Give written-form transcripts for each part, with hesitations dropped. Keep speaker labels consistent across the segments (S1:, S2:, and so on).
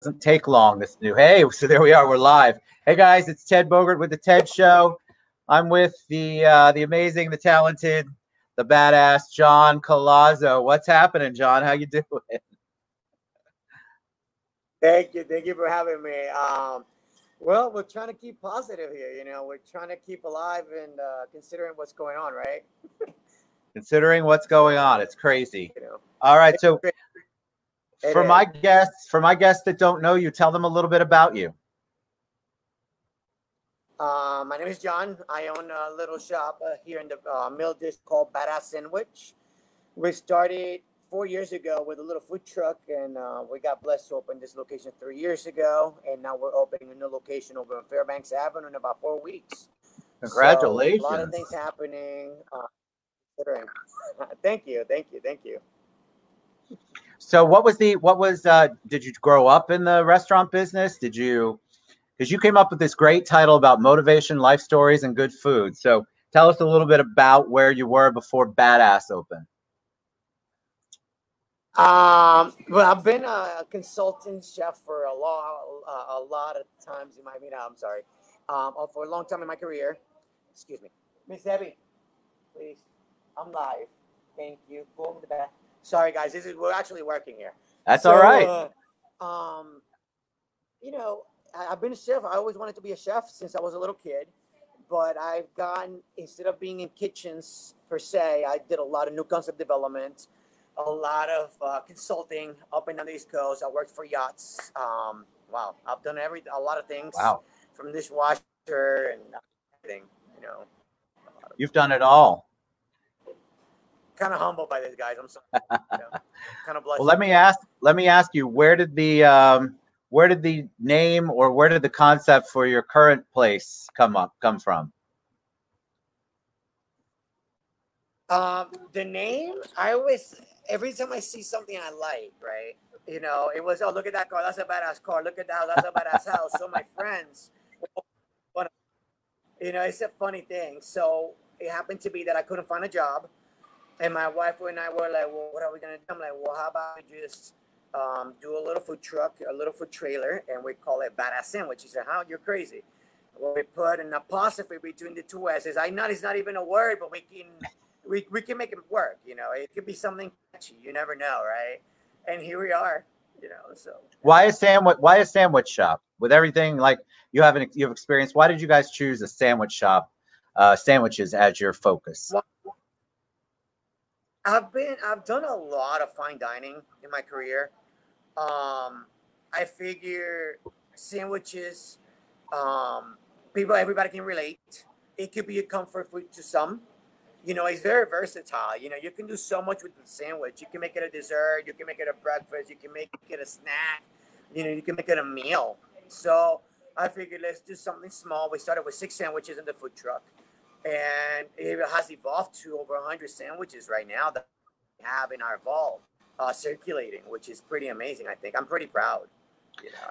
S1: doesn't take long. This new hey, so there we are. We're live. Hey guys, it's Ted Bogert with the Ted Show. I'm with the amazing, the talented, the badass John Collazo. What's happening, John? How you doing?
S2: Thank you for having me. Well, we're trying to keep positive here. We're trying to keep alive and considering what's going on, right?
S1: Considering what's going on,
S2: So,
S1: it's crazy.
S2: you know,
S1: All right,
S2: it,
S1: so
S2: it
S1: for
S2: is.
S1: my guests that don't know you, tell them a little bit about you.
S2: My name is John. I own a little shop here in the Mill Dish called Badass Sandwich. We started 4 years ago with a little food truck, and we got blessed to open this location 3 years ago. And now we're opening a new location over on Fairbanks Avenue in about 4 weeks. So a lot of
S1: Congratulations.
S2: things happening. Considering. Thank you.
S1: So what was did you grow up in the restaurant business? Did you because you came up with this great title about motivation, life stories, and good food. So tell us a little bit about where you were before Badass opened.
S2: Well, I've been a consultant chef for a lot of times in my, I'm sorry, for a long time in my career. Excuse me, Miss Debbie, please. I'm live. Thank you. Go in the back. Sorry, guys. We're actually working here.
S1: That's all right.
S2: So, um, you know, I've been a chef. I always wanted to be a chef since I was a little kid. But I've gotten, instead of being in kitchens per se, I did a lot of new concept development, a lot of consulting up and down the East Coast. I worked for yachts. Wow, I've done a lot of things
S1: Wow.
S2: from dishwasher and everything. You know,
S1: You've done it all.
S2: kind of humbled by this, guys. I'm sorry. You know, kind of
S1: Well,
S2: blushing.
S1: let me ask you, where did the name or where did the concept for your current place come from?
S2: The name, I always, every time I see something I like, right? It was, oh, look at that car. That's a badass car. Look at that house. That's a badass house. So my friends, but, it's a funny thing. So it happened to be that I couldn't find a job. And my wife and I were like, well, what are we going to do? I'm like, well, how about we just do a little food truck, a little food trailer, and we call it Badass Sandwich. She said, how? You're crazy. Well, we put an apostrophe between the two S's. I know it's not even a word, but we can make it work. It could be something catchy. You never know, right? And here we are. So
S1: Why a sandwich shop? With everything like you have experience, why did you guys choose a sandwich shop, sandwiches as your focus?
S2: well, I've done a lot of fine dining in my career. I figure sandwiches, um, everybody can relate. It could be a comfort food to some. It's very versatile. You can do so much with the sandwich. You can make it a dessert. You can make it a breakfast. You can make it a snack. You can make it a meal. So I figured let's do something small. We started with 6 sandwiches in the food truck, and it has evolved to over 100 sandwiches right now that we have in our vault circulating, which is pretty amazing. I think I'm pretty proud.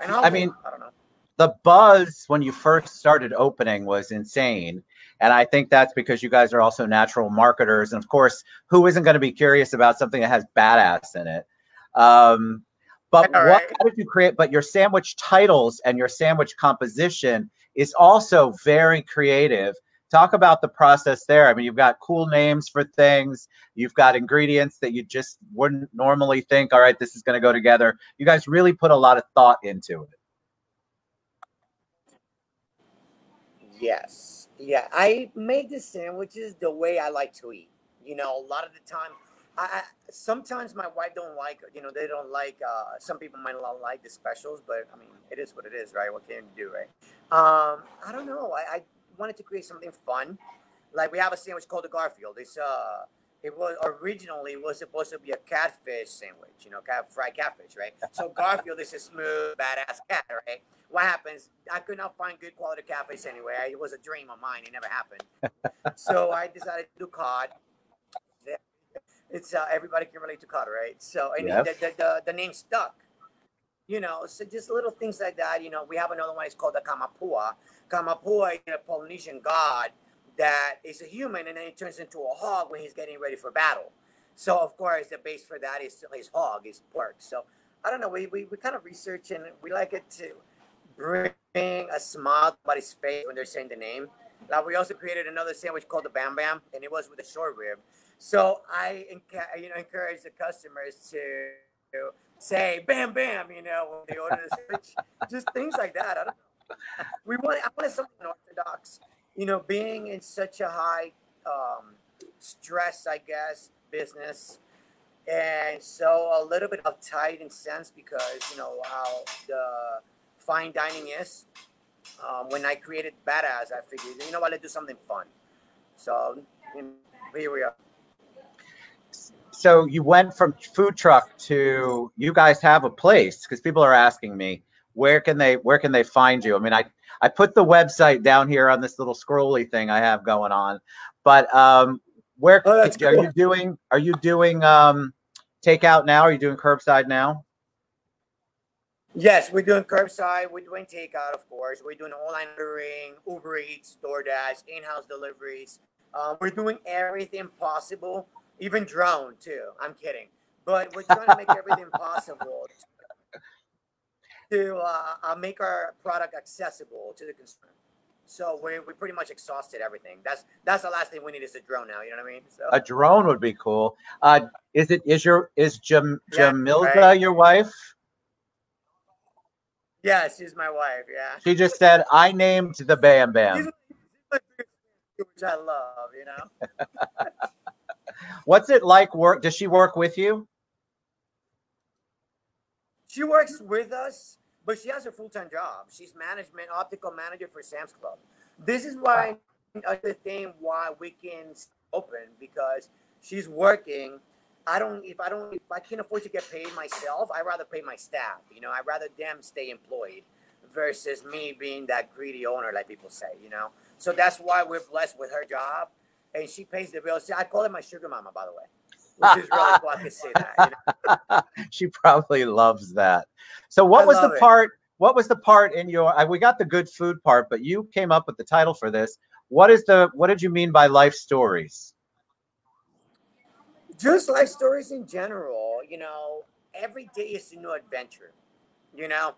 S2: And
S1: I
S2: humble.
S1: mean,
S2: I don't know.
S1: the buzz when you first started opening was insane. And I think that's because you guys are also natural marketers. And of course, who isn't going to be curious about something that has badass in it? Um, but
S2: All
S1: what,
S2: right.
S1: how did you create? But your sandwich titles and your sandwich composition is also very creative. Talk about the process there. I mean, you've got cool names for things. You've got ingredients that you just wouldn't normally think, all right, this is going to go together. You guys really put a lot of thought into it.
S2: Yes. Yeah. I make the sandwiches the way I like to eat. A lot of the time, sometimes my wife don't like. They don't like. Some people might not like the specials, but I mean, it is what it is, right? What can you do, right? I don't know. I wanted to create something fun. Like we have a sandwich called the Garfield. It was originally it was supposed to be a catfish sandwich, fried catfish, right? So Garfield is a smooth, badass cat, right? What happens? I could not find good quality catfish anywhere. It was a dream of mine. It never happened. So I decided to do cod. It's everybody can relate to cod, right? So and
S1: Yes.
S2: the name stuck. So just little things like that. We have another one. It's called the Kamapua. Kamapua is a Polynesian god that is a human, and then he turns into a hog when he's getting ready for battle. So of course, the base for that is his hog, his pork. So I don't know. We kind of research and we like it to bring a smile to somebody's face when they're saying the name. Like we also created another sandwich called the Bam Bam, and it was with a short rib. So encourage the customers to say Bam Bam, when they order the sandwich. Just things like that. I don't know. I wanted something orthodox. Being in such a high stress, I guess, business, and so a little bit uptight in sense because how the fine dining is. When I created Badass, I figured, what, let's do something fun. So here we are.
S1: So you went from food truck to you guys have a place because people are asking me where can they find you? I mean, I put the website down here on this little scrolly thing I have going on, but where
S2: Oh, that's
S1: are
S2: cool.
S1: you doing takeout now? Are you doing curbside now?
S2: Yes, we're doing curbside. We're doing takeout, of course. We're doing online ordering, Uber Eats, DoorDash, in-house deliveries. We're doing everything possible, even drone too. I'm kidding, but we're trying to make everything possible to make our product accessible to the consumer. So we pretty much exhausted everything. That's the last thing we need is a drone now. You know what I mean? So
S1: A drone would be cool. Is
S2: yeah, right.
S1: Jamilda your wife?
S2: Yeah, she's my wife. Yeah,
S1: She just said I named the Bam
S2: she's
S1: Bam.
S2: my biggest fan, which I love.
S1: What's it like work? Does she work with you?
S2: She works with us, but she has a full time job. She's management optical manager for Sam's Club. This is why another thing why we can open because she's working. If I can't afford to get paid myself, I rather pay my staff. I'd rather them stay employed versus me being that greedy owner, like people say. So that's why we're blessed with her job, and she pays the bills. I call her my sugar mama, by the way, which is really cool. I can say that.
S1: She probably loves that. So
S2: I
S1: what was the
S2: love it.
S1: part? What was the part in your? We got the good food part, but you came up with the title for this. What did you mean by life stories?
S2: Just life stories in general. Every day is a new adventure. You know,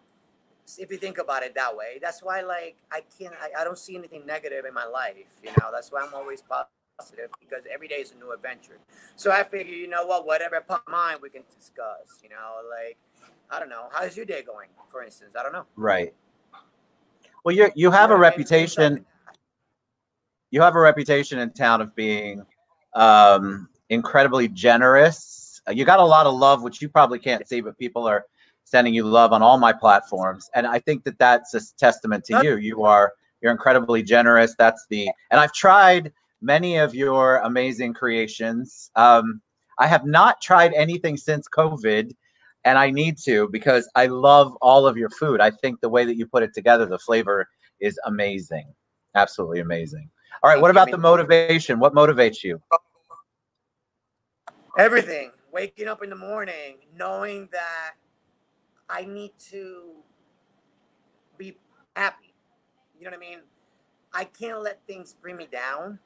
S2: if you think about it that way, that's why like I don't see anything negative in my life. That's why I'm always positive because every day is a new adventure. So I figure, what, whatever pop mind we can discuss. Like I don't know, how's your day going? For instance, I don't know.
S1: Right. Well, you
S2: You
S1: have
S2: know
S1: a
S2: what I mean? Things like
S1: reputation.
S2: that.
S1: You have a reputation in town of being incredibly generous. You got a lot of love, which you probably can't see, but people are sending you love on all my platforms, and I think that that's a testament to
S2: Not
S1: you. You're incredibly generous. And I've tried many of your amazing creations. I have not tried anything since COVID, and I need to because I love all of your food. I think the way that you put it together, the flavor is amazing, absolutely amazing. All right, what
S2: thank you. I
S1: about the
S2: mean,
S1: motivation? What motivates you?
S2: everything. Waking up in the morning, knowing that I need to be happy. You know what I mean? I can't let things bring me down.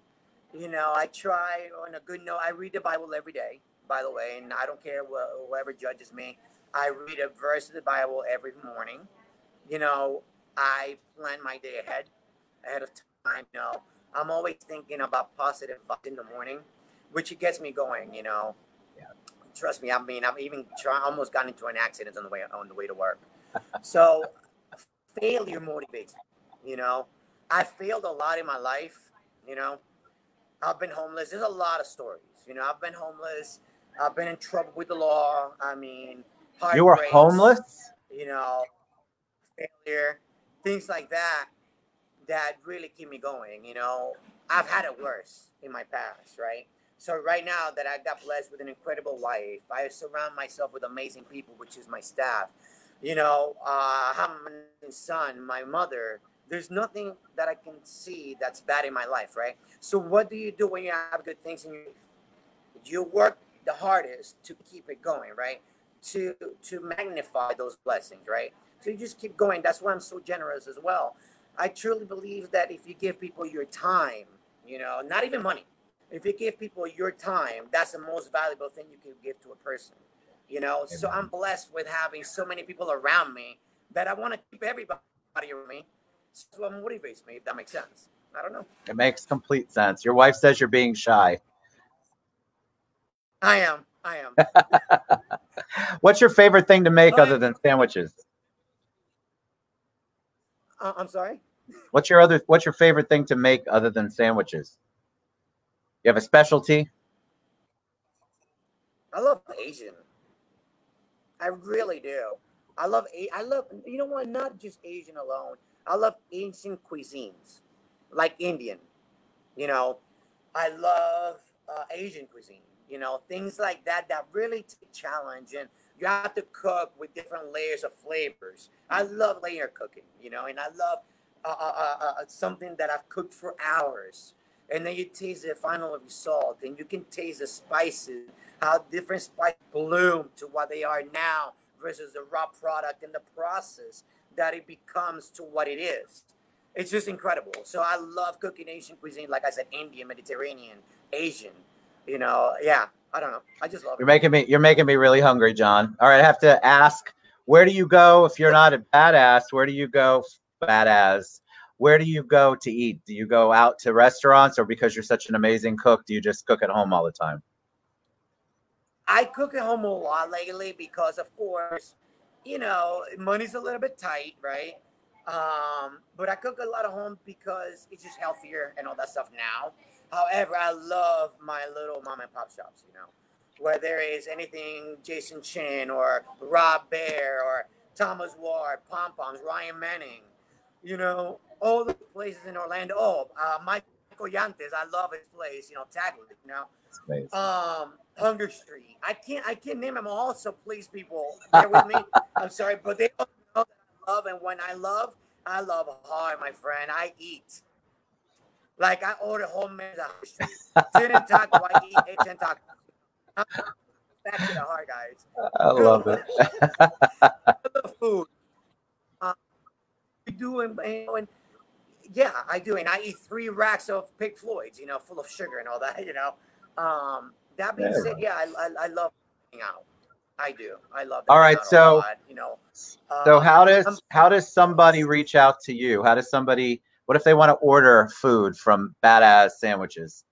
S2: I try on a good note. I read the Bible every day, by the way, and I don't care whoever judges me. I read a verse of the Bible every morning. You know, I plan my day ahead of time. I'm always thinking about positive vibes in the morning, which it gets me going. Trust me. I mean, I've even almost got into an accident on the way to work. So failure motivates me. I failed a lot in my life. You know, I've been homeless. There's a lot of stories. I've been homeless. I've been in trouble with the law. I mean,
S1: You were
S2: heartbreaks.
S1: homeless?
S2: You know, failure, things like that. That really keep me going. I've had it worse in my past, right? So right now that I got blessed with an incredible wife, I surround myself with amazing people, which is my staff. I have my son, my mother. There's nothing that I can see that's bad in my life, right? So what do you do when you have good things in your life? You work the hardest to keep it going, right? To magnify those blessings, right? So you just keep going. That's why I'm so generous as well. I truly believe that if you give people your time, not even money, if you give people your time, that's the most valuable thing you can give to a person. you know. So I'm
S1: Amen.
S2: blessed with having so many people around me that I want to keep everybody around me. So what motivates me, if that makes sense. I don't know.
S1: It makes complete sense. Your wife says you're being shy.
S2: I am. I am.
S1: What's your favorite thing to make
S2: Oh,
S1: other than sandwiches?
S2: I'm sorry.
S1: What's your favorite thing to make other than sandwiches? You have a specialty?
S2: I love Asian. I really do. I love, you know what, not just Asian alone. I love Asian cuisines, like Indian. You know, I love Asian cuisine. You know, things like that that really take challenge, and you have to cook with different layers of flavors. I love layer cooking. You know, and I love something that I've cooked for hours, and then you taste the final result, and you can taste the spices, how different spices bloom to what they are now versus the raw product and the process that it becomes to what it is. It's just incredible. So I love cooking Asian cuisine, like I said, Indian, Mediterranean, Asian. You know, yeah. I don't know. I just love it.
S1: You're making me really hungry, John. All right, I have to ask, where do you go if you're not a badass? Where do you go, badass? Where do you go to eat? Do you go out to restaurants, or because you're such an amazing cook, do you just cook at home all the time?
S2: I cook at home a lot lately because, of course, you know, money's a little bit tight, right? But I cook a lot of home because it's just healthier and all that stuff now. However, I love my little mom and pop shops, you know, where there is anything Jason Chin or Rob Bear or Thomas Ward, Pom Poms, Ryan Manning, you know, all the places in Orlando. Oh, Michael Yantes, I love his place, you know, Taglit, you know.
S1: It's amazing.
S2: Hunger Street. I can't name them all, so please, people, bear with me. I'm sorry, but they all know that I love, and when I love hard, my friend. I eat like I order homemade at Hunger Street. 10 and taco, I eat 8 10 tacos. I'm back to the heart, guys.
S1: I love it.
S2: I love food. Um, we do, and yeah, I do, and I eat 3 racks of Pig Floyds, you know, full of sugar and all that, you know. That being said,
S1: Yeah.
S2: yeah, I love dining out. I do. I love
S1: All
S2: dining
S1: right,
S2: out a
S1: so
S2: lot. You know,
S1: so
S2: um, I'm
S1: how does somebody reach out to you? How does somebody, what if they want to order food from Badass Sandwiches?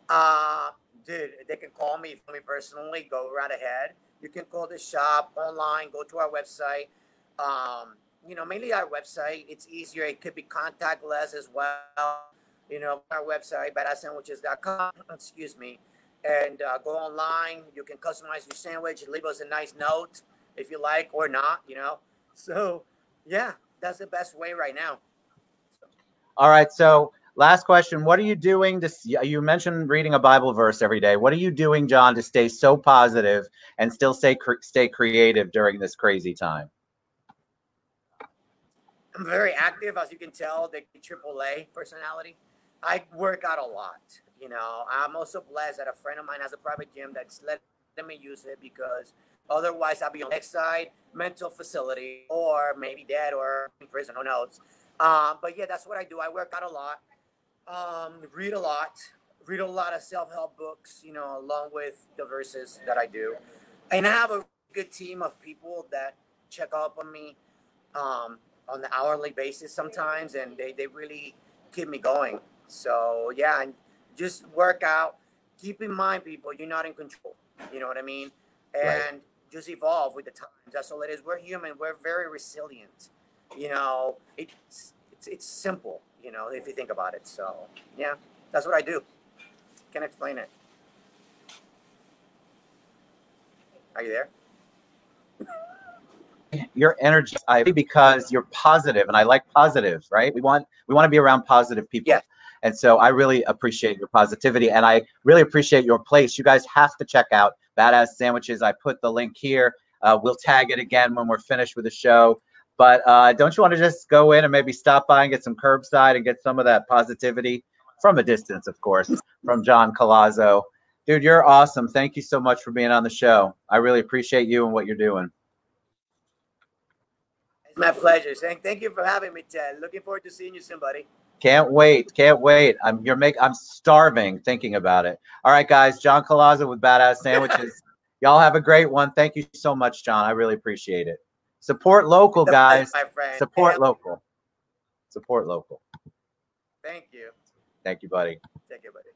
S2: uh, dude. They can call me personally. Go right ahead. You can call the shop online. Go to our website. You know, mainly our website. It's easier. It could be contactless as well. You know, our website, badasssandwiches.com. Excuse me. And go online. You can customize your sandwich. Leave us a nice note if you like or not. You know. So, yeah, that's the best way right now. So,
S1: All right, so last question. What are you doing to, you mentioned reading a Bible verse every day. What are you doing, John, to stay so positive and still stay creative during this crazy time?
S2: I'm very active, as you can tell, the AAA personality. I work out a lot. You know, I'm also blessed that a friend of mine has a private gym that's letting me use it because otherwise I'll be on the next side, mental facility, or maybe dead or in prison. Who knows? But yeah, that's what I do. I work out a lot, read a lot of self help books. You know, along with the verses that I do, and I have a good team of people that check up on me on the hourly basis sometimes, and they really keep me going. So yeah, and just work out. Keep in mind, people, you're not in control. You know what I mean?
S1: Right.
S2: And just evolve with the times. That's all it is. We're human. We're very resilient. You know, it's simple. You know, if you think about it. So yeah, that's what I do. Can't explain it. Are you there?
S1: Your energy, because you're positive, and I like positive, right? We want to be around positive people.
S2: Yes.
S1: And so I really appreciate your positivity, and I really appreciate your place. You guys have to check out Badass Sandwiches. I put the link here. We'll tag it again when we're finished with the show. But don't you want to just go in and maybe stop by and get some curbside and get some of that positivity from a distance, of course, from John Collazo? Dude, you're awesome. Thank you so much for being on the show. I really appreciate you and what you're doing.
S2: My pleasure. Thank you for having me, Ted. Looking forward to seeing you soon, buddy.
S1: Can't wait. Can't wait. I'm starving thinking about it. All right, guys. John Collazo with Badass Sandwiches. Y'all have a great one. Thank you so much, John. I really appreciate it. Support local,
S2: It's a pleasure,
S1: guys.
S2: my friend.
S1: Support local. Support local.
S2: Thank you.
S1: Thank you, buddy.
S2: Take care, buddy.